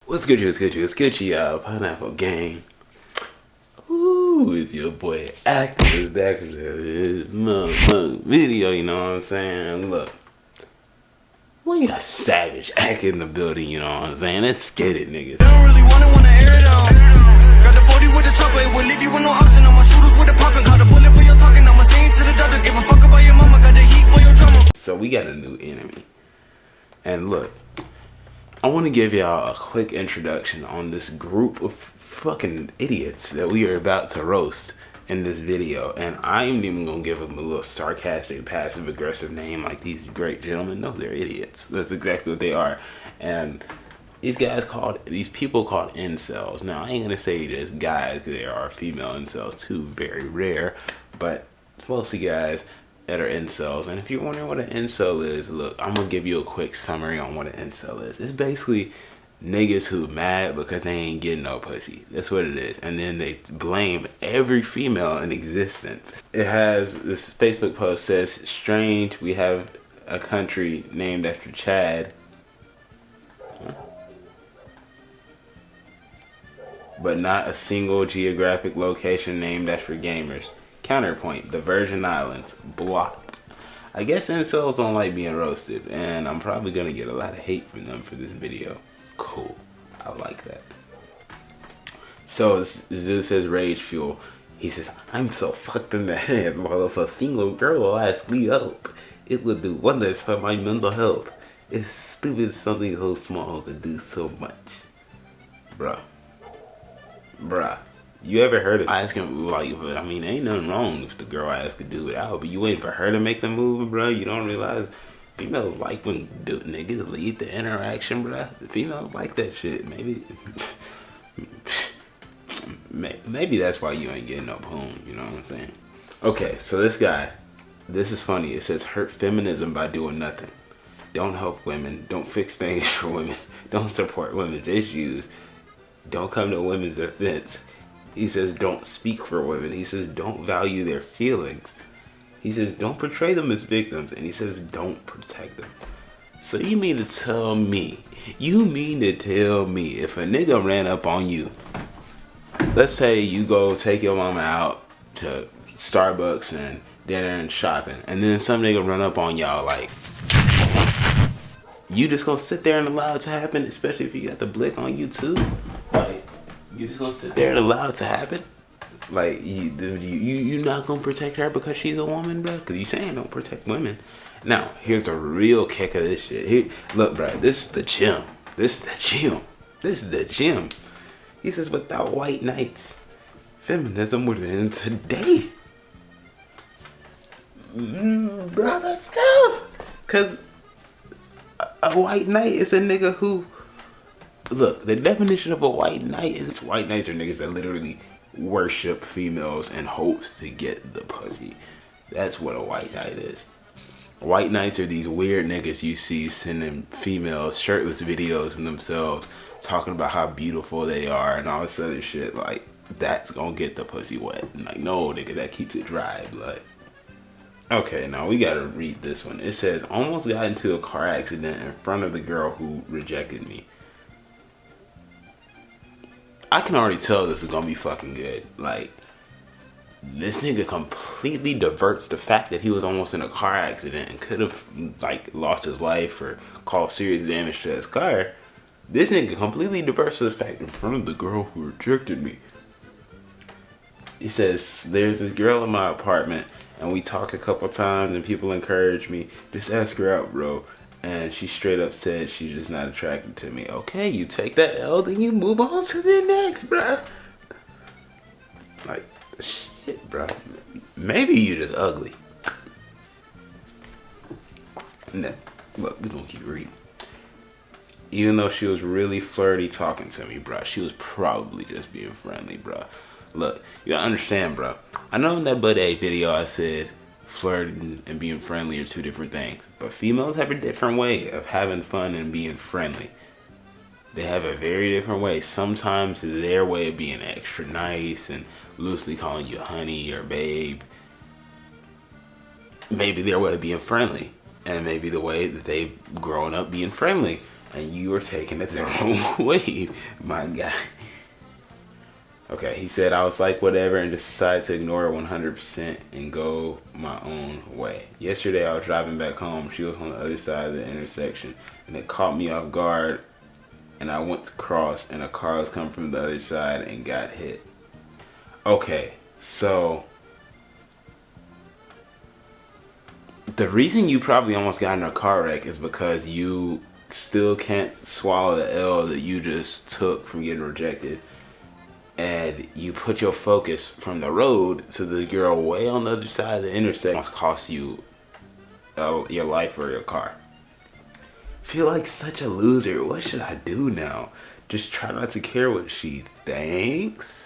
What's good, you? What's good, you? What's good, you? Pineapple Gang. Ooh, it's your boy Activiz back in this motherfucking video, you know what I'm saying? Look, we got Savage Act in the building, you know what I'm saying? Let's get it, niggas. Don't really wanna air it out. Got the 40 with the chopper, it will leave you with no option. On my shooters with the poppin', caught a bullet for your talking. I'ma sing to the doctor, give a fuck about your mama, got the heat for your drama. So we got a new enemy. And look, I want to give y'all a quick introduction on this group of fucking idiots that we are about to roast in this video. And I ain't even going to give them a little sarcastic, passive-aggressive name like these great gentlemen. No, they're idiots. That's exactly what they are. And these people called incels. Now, I ain't going to say just guys, because there are female incels too, very rare. But it's mostly guys that are incels. And if you're wondering what an incel is, look, I'm gonna give you a quick summary on what an incel is. It's basically niggas who mad because they ain't getting no pussy. That's what it is. And then they blame every female in existence. It has, this Facebook post says, strange, we have a country named after Chad. But not a single geographic location named after gamers. Counterpoint, the Virgin Islands, blocked. I guess incels don't like being roasted, and I'm probably gonna get a lot of hate from them for this video. Cool, I like that. So this dude says rage fuel. He says, I'm so fucked in the head, while if a single girl asks me out, it would do wonders for my mental health. It's stupid something so small to do so much. Bruh. You ever heard of asking, like, I mean, ain't nothing wrong if the girl asks to do it out, but you waiting for her to make the move, bro? You don't realize females like when niggas lead the interaction, bro. Females like that shit. Maybe that's why you ain't getting no poon, you know what I'm saying? Okay, so this guy, this is funny. It says hurt feminism by doing nothing. Don't help women. Don't fix things for women. Don't support women's issues. Don't come to women's defense. He says don't speak for women. He says don't value their feelings. He says don't portray them as victims. And he says don't protect them. So you mean to tell me if a nigga ran up on you, let's say you go take your mama out to Starbucks and dinner and shopping, and then some nigga run up on y'all, like, you just gonna sit there and allow it to happen, especially if you got the blick on you too? Like, you just gonna sit there and allow it to happen? Like, you not gonna protect her because she's a woman, bro? Because you saying don't protect women. Now, here's the real kick of this shit. Here, look, bro, this is the gym. This is the gym. He says, without white knights, feminism would end today. Bro, that's tough. Because a white knight is a nigga who, look, the definition of a white knight is white knights are niggas that literally worship females in hopes to get the pussy. That's what a white knight is. White knights are these weird niggas you see sending females shirtless videos of themselves talking about how beautiful they are and all this other shit. Like, that's gonna get the pussy wet. And like, no, nigga, that keeps it dry. Like, okay, now we gotta read this one. It says, almost got into a car accident in front of the girl who rejected me. I can already tell this is gonna be fucking good. Like, this nigga completely diverts the fact that he was almost in a car accident and could have, like, lost his life or caused serious damage to his car. This nigga completely diverts the fact in front of the girl who rejected me. He says, there's this girl in my apartment and we talked a couple times and people encouraged me, just ask her out, bro. And she straight up said she's just not attracted to me. Okay, you take that L, then you move on to the next, bro. Like, shit, bro. Maybe you just ugly. Nah, look, we gonna keep reading. Even though she was really flirty talking to me, bro, she was probably just being friendly, bro. Look, you gotta understand, bro. I know in that Bud A video I said flirting and being friendly are two different things, but females have a different way of having fun and being friendly. They have a very different way. Sometimes their way of being extra nice and loosely calling you honey or babe, maybe their way of being friendly, and maybe the way that they've grown up being friendly. and you are taking it the wrong way, my guy. Okay, he said, I was like, whatever, and decided to ignore it 100% and go my own way. Yesterday, I was driving back home. She was on the other side of the intersection, and it caught me off guard, and I went to cross, and a car was coming from the other side and got hit. Okay, so the reason you probably almost got in a car wreck is because you still can't swallow the L that you just took from getting rejected. And you put your focus from the road to the girl way on the other side of the intersection. Almost cost you your life or your car. Feel like such a loser. What should I do now? Just try not to care what she thinks?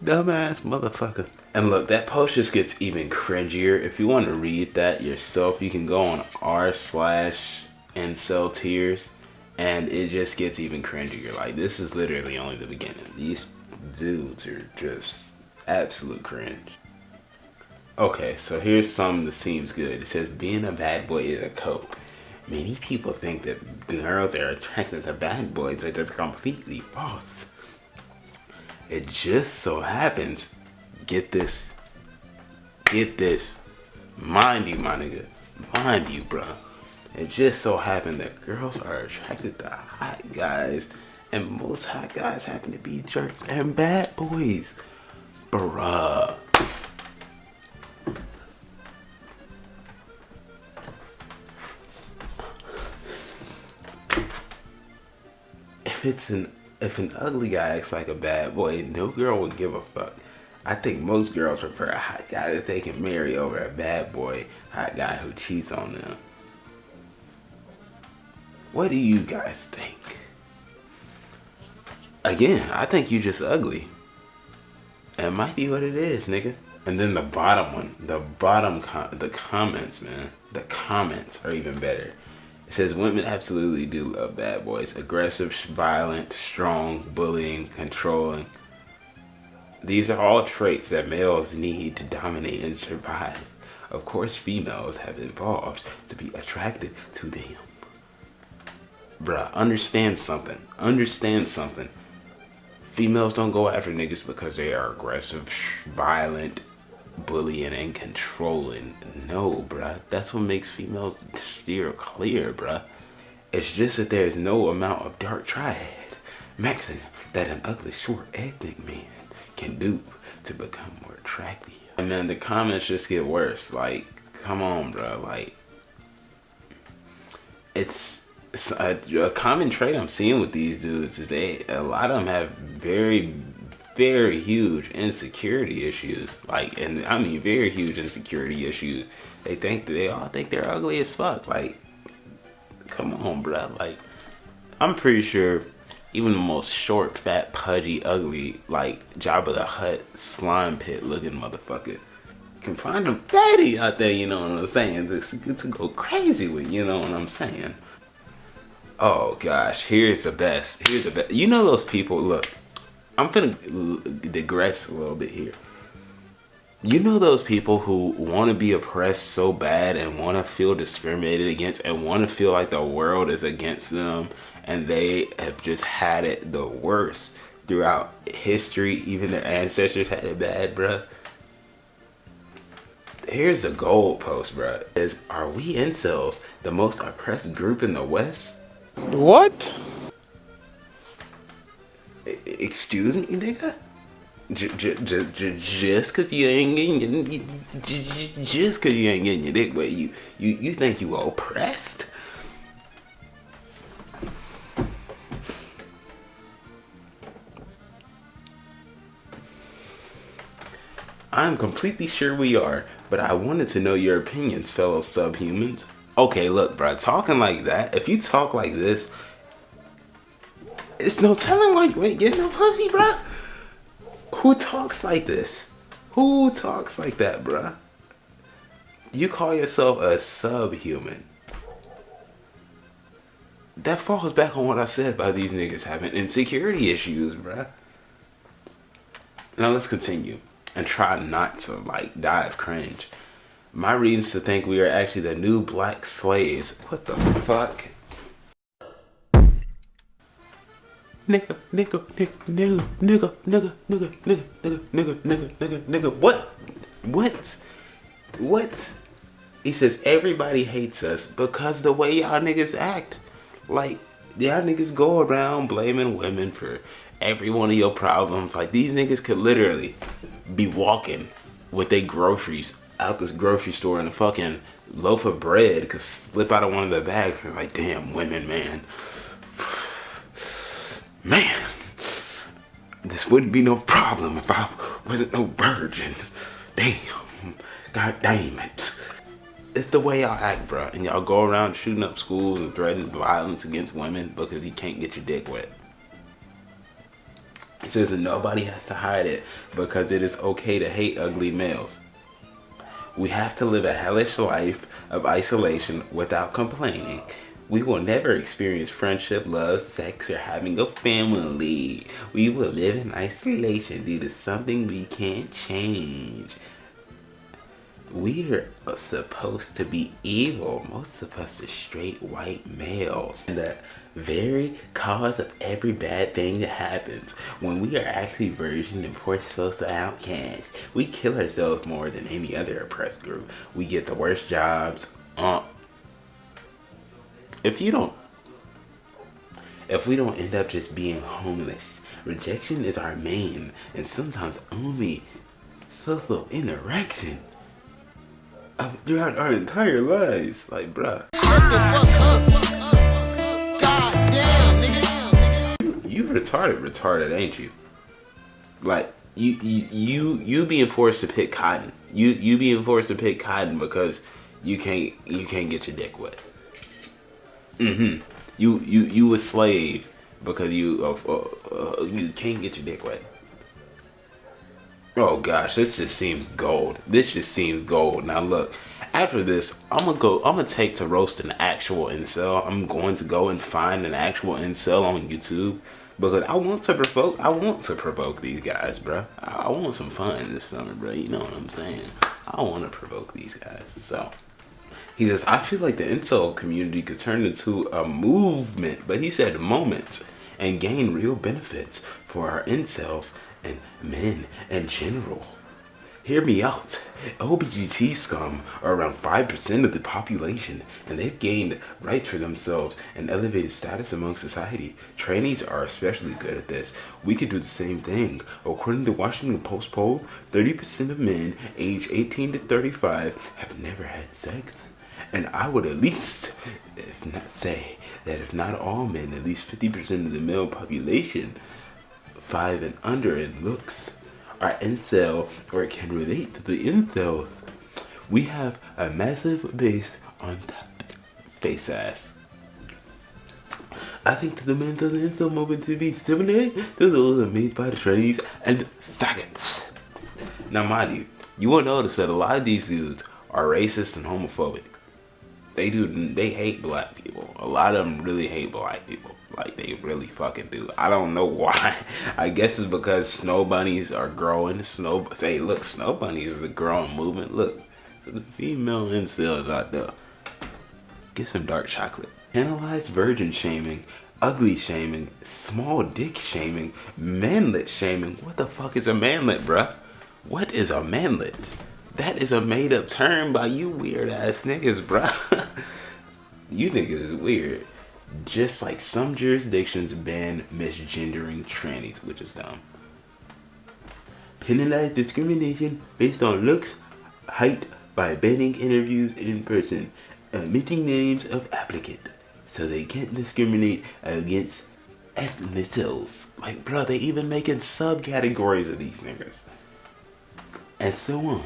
Dumbass motherfucker. And look, that post just gets even cringier. If you want to read that yourself, you can go on r/incel tears, and it just gets even cringier. Like, this is literally only the beginning. These dudes are just absolute cringe. Okay, so here's something that seems good. It says, being a bad boy is a cope. Many people think that girls that are attracted to bad boys are just completely false. It just so happens, get this, mind you, my nigga, mind you, bro. It just so happened that girls are attracted to hot guys, and most hot guys happen to be jerks and bad boys, bruh. If an ugly guy acts like a bad boy, no girl would give a fuck. I think most girls prefer a hot guy that they can marry over a bad boy, hot guy who cheats on them. What do you guys think? Again, I think you just ugly. It might be what it is, nigga. And then the bottom one, the comments, man. The comments are even better. It says, women absolutely do love bad boys. Aggressive, violent, strong, bullying, controlling. These are all traits that males need to dominate and survive. Of course, females have evolved to be attracted to them. Bruh, understand something. Understand something. Females don't go after niggas because they are aggressive, violent, bullying, and controlling. No, bruh. That's what makes females steer clear, bruh. It's just that there's no amount of dark triad maxing that an ugly, short, ethnic man can do to become more attractive. And then the comments just get worse. Like, come on, bruh. Like, it's a common trait I'm seeing with these dudes is a lot of them have very huge insecurity issues. Like, and I mean very huge insecurity issues. They all think they're ugly as fuck. Like, come on, bruh. Like, I'm pretty sure even the most short, fat, pudgy, ugly, like Jabba the Hutt slime pit looking motherfucker can find a fatty out there, you know what I'm saying, to go crazy with, you know what I'm saying. Oh gosh, here's the best. You know those people, look, I'm finna digress a little bit here. You know those people who want to be oppressed so bad and want to feel discriminated against and want to feel like the world is against them, and they have just had it the worst throughout history. Even their ancestors had it bad, bruh. Here's the gold post, bruh. Is, are we incels the most oppressed group in the West? What? Excuse me, nigga? Just cause you ain't getting your dick wet, you think you oppressed? I'm completely sure we are, but I wanted to know your opinions, fellow subhumans. Okay, look, bro, talking like that, if you talk like this, it's no telling why you ain't getting no pussy, bro. Who talks like this? Who talks like that, bro? You call yourself a subhuman. that falls back on what I said about these niggas having insecurity issues, bruh. Now let's continue and try not to like die of cringe. My reasons to think we are actually the new black slaves. What the fuck? Nigga, nigga, nigga, nigga, nigga, nigga, nigga, nigga, nigga, nigga, nigga, nigga, nigga. What? What? What? He says everybody hates us because the way y'all niggas act. Like, y'all niggas go around blaming women for every one of your problems. Like, these niggas could literally be walking with their groceries out this grocery store and a fucking loaf of bread could slip out of one of the bags and like, damn, women, man. Man, this wouldn't be no problem if I wasn't no virgin. Damn, god damn it. It's the way y'all act, bro. And y'all go around shooting up schools and threatening violence against women because you can't get your dick wet. It says that nobody has to hide it because it is okay to hate ugly males. We have to live a hellish life of isolation without complaining. We will never experience friendship, love, sex, or having a family. We will live in isolation due to something we can't change. We are supposed to be evil. Most of us are straight white males. And the very cause of every bad thing that happens when we are actually virgin and poor social outcasts. We kill ourselves more than any other oppressed group. We get the worst jobs. If we don't end up just being homeless, rejection is our main and sometimes only social interaction throughout our entire lives. Like, bruh. Shut the fuck up. God damn, nigga. You retarded, ain't you? Like, you being forced to pick cotton. You being forced to pick cotton because you can't get your dick wet. You a slave because you can't get your dick wet. Oh gosh, this just seems gold. This just seems gold. Now look, after this, I'm gonna take to roast an actual incel. I'm going to go and find an actual incel on YouTube because I want to provoke these guys, bro. I want some fun this summer, bro. You know what I'm saying? I want to provoke these guys. So he says, I feel like the incel community could turn into a movement, but he said moment, and gain real benefits for our incels and men in general. Hear me out. LGBT scum are around 5% of the population, and they've gained rights for themselves and elevated status among society. Trannies are especially good at this. We could do the same thing. According to Washington Post poll, 30% of men aged 18 to 35 have never had sex. And I would at least, if not say, that if not all men, at least 50% of the male population, 5 and under in looks, are incel or can relate to the incels. We have a massive base on top. Face ass. I think the men of the incel movement to be similar to those made by the trannies and faggots. Now mind you will notice that a lot of these dudes are racist and homophobic. They hate black people. A lot of them really hate black people. Like, they really fucking do. I don't know why. I guess it's because snow bunnies are growing. Snow bunnies is a growing movement. Look, for the female incels out there, get some dark chocolate. Analyze virgin shaming, ugly shaming, small dick shaming, manlet shaming. What the fuck is a manlet, bruh? What is a manlet? That is a made up term by you weird ass niggas, bruh. You niggas is weird. Just like some jurisdictions ban misgendering trannies, which is dumb. Penalize discrimination based on looks, height by banning interviews in person, omitting names of applicant, so they can't discriminate against ethnicities. Like, bro, they even making subcategories of these niggas. And so on.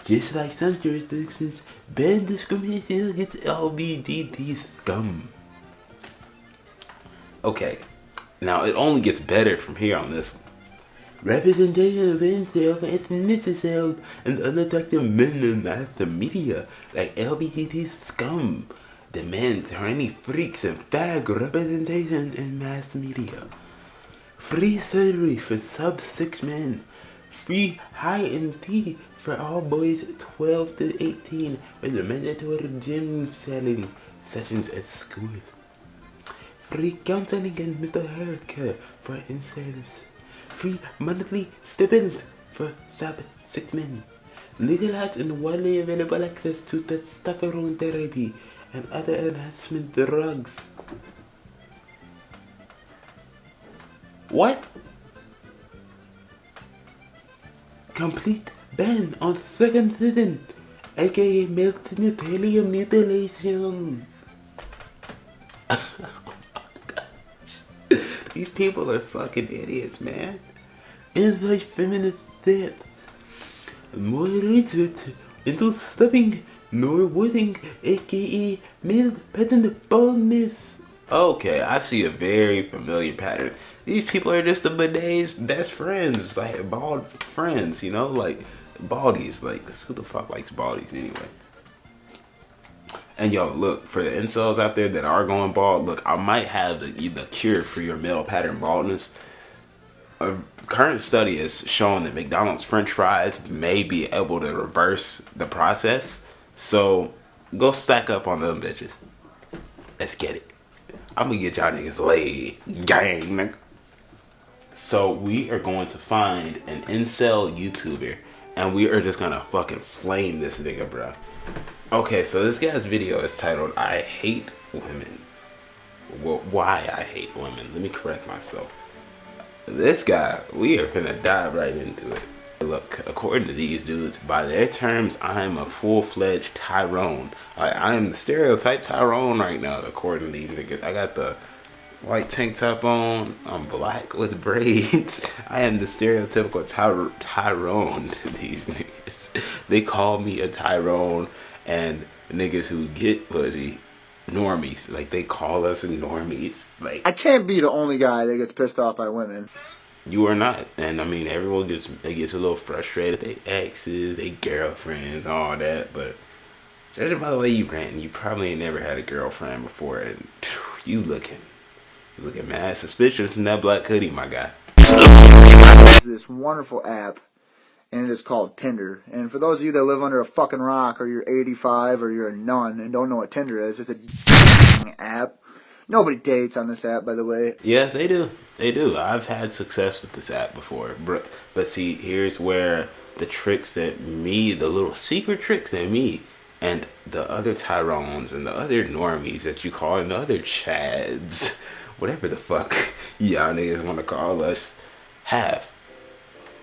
Just like some jurisdictions ban discrimination against LGBT scum. Okay, now it only gets better from here on this one. Representation of incels and ethnicals and unattractive men in mass media like LGBT scum. demands any freaks and fag representation in mass media. Free surgery for sub-6 men. Free high and tea for all boys 12 to 18 with mandatory gym selling sessions at school. Free counseling and mental health care for incels. Free monthly stipend for sub-6 men. Legalized and widely available access to testosterone therapy and other enhancement drugs. What? Complete ban on circumcision, aka male genitalia mutilation. These people are fucking idiots, man. Anti-feminist stance. More research into stopping nor wording, aka male pattern baldness. Okay, I see a very familiar pattern. These people are just the bidet's best friends, like bald friends, you know, like baldies. Like, who the fuck likes baldies anyway? And yo, look, for the incels out there that are going bald, look, I might have the cure for your male pattern baldness. A current study is showing that McDonald's French fries may be able to reverse the process. So go stack up on them bitches. Let's get it. I'm gonna get y'all niggas laid, gang, nigga. So we are going to find an incel YouTuber, and we are just gonna fucking flame this nigga, bro. Okay, so this guy's video is titled, I Hate Women. Well, why I hate women. Let me correct myself. This guy, we are gonna dive right into it. Look, according to these dudes, by their terms, I am a full-fledged Tyrone. I am the stereotype Tyrone right now, according to these niggas. I got the white tank top on. I'm black with braids. I am the stereotypical Tyrone to these niggas. They call me a Tyrone, and niggas who get pussy, normies. Like, they call us normies. Like, I can't be the only guy that gets pissed off by women. you are not. And I mean, everyone gets a little frustrated. They exes, they girlfriends, all that. But judging by the way you ranting, you probably ain't never had a girlfriend before, and you looking mad suspicious in that black hoodie, my guy. This wonderful app, and it is called Tinder. And for those of you that live under a fucking rock, or you're 85, or you're a nun and don't know what Tinder is, it's a app. Nobody dates on this app, by the way. Yeah, they do. They do. I've had success with this app before. But see, here's where the tricks that me, the little secret tricks that me and the other Tyrones and the other normies that you call and the other Chads, whatever the fuck y'all niggas want to call us, have.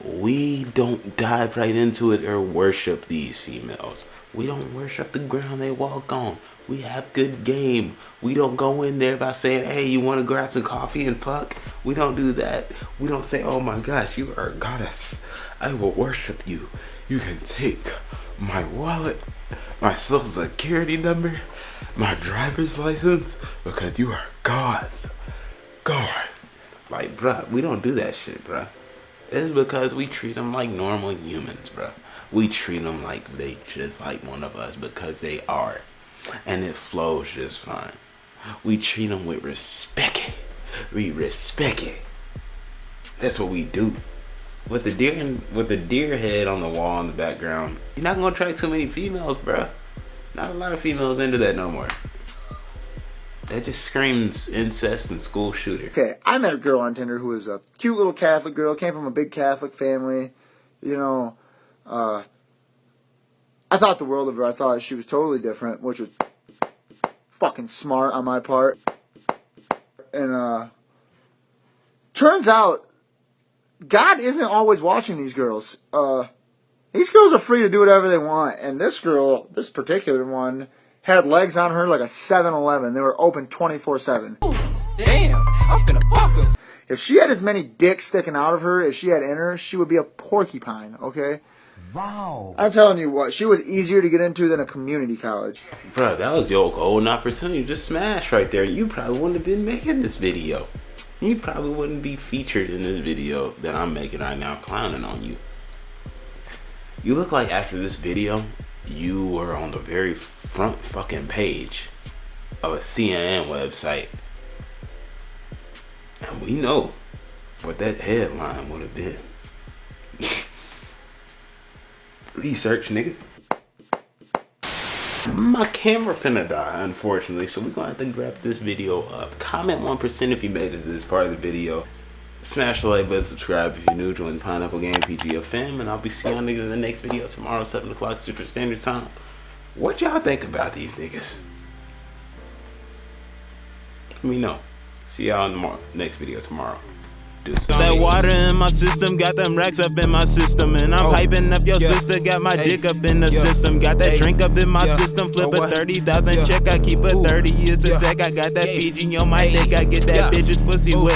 We don't dive right into it or worship these females. We don't worship the ground they walk on. We have good game. We don't go in there by saying, hey, you want to grab some coffee and fuck? We don't do that. We don't say, oh my gosh, you are a goddess. I will worship you. You can take my wallet, my social security number, my driver's license, because you are God. God. Like, bruh, we don't do that shit, bruh. It's because we treat them like normal humans, bruh. We treat them like they just like one of us because they are. And it flows just fine. We treat them with respect. We respect it. That's what we do. With the deer head on the wall in the background, you're not gonna attract too many females, bruh. Not a lot of females into that no more. That just screams incest and school shooter. Okay, I met a girl on Tinder who was a cute little Catholic girl, came from a big Catholic family. You know, I thought the world of her. I thought she was totally different, which was fucking smart on my part. And turns out God isn't always watching these girls. These girls are free to do whatever they want. And this girl, this particular one, had legs on her like a 7-Eleven. They were open 24/7. Damn, I'm finna fuck her. If she had as many dicks sticking out of her as she had in her, she would be a porcupine, okay? Wow. I'm telling you what, she was easier to get into than a community college. Bro, that was your golden opportunity to smash right there. You probably wouldn't have been making this video. You probably wouldn't be featured in this video that I'm making right now, clowning on you. You look like after this video, you were on the very front fucking page of a CNN website. And we know what that headline would have been. Research, nigga. My camera finna die, unfortunately, so we're gonna have to wrap this video up. Comment 1% if you made it to this part of the video. Smash the like button, subscribe if you're new. Join the Pineapple Game PGF fam, and I'll be seeing y'all niggas in the next video tomorrow, 7 o'clock Central Standard Time. What y'all think about these niggas? Let me know. See y'all in the next video tomorrow. That water in my system, got them racks up in my system, and I'm piping up your sister, got my dick up in the system, got that drink up in my system, flip a 30,000 check, I keep a 30 years a check, I got that PG on my dick, I get that bitch's pussy wet.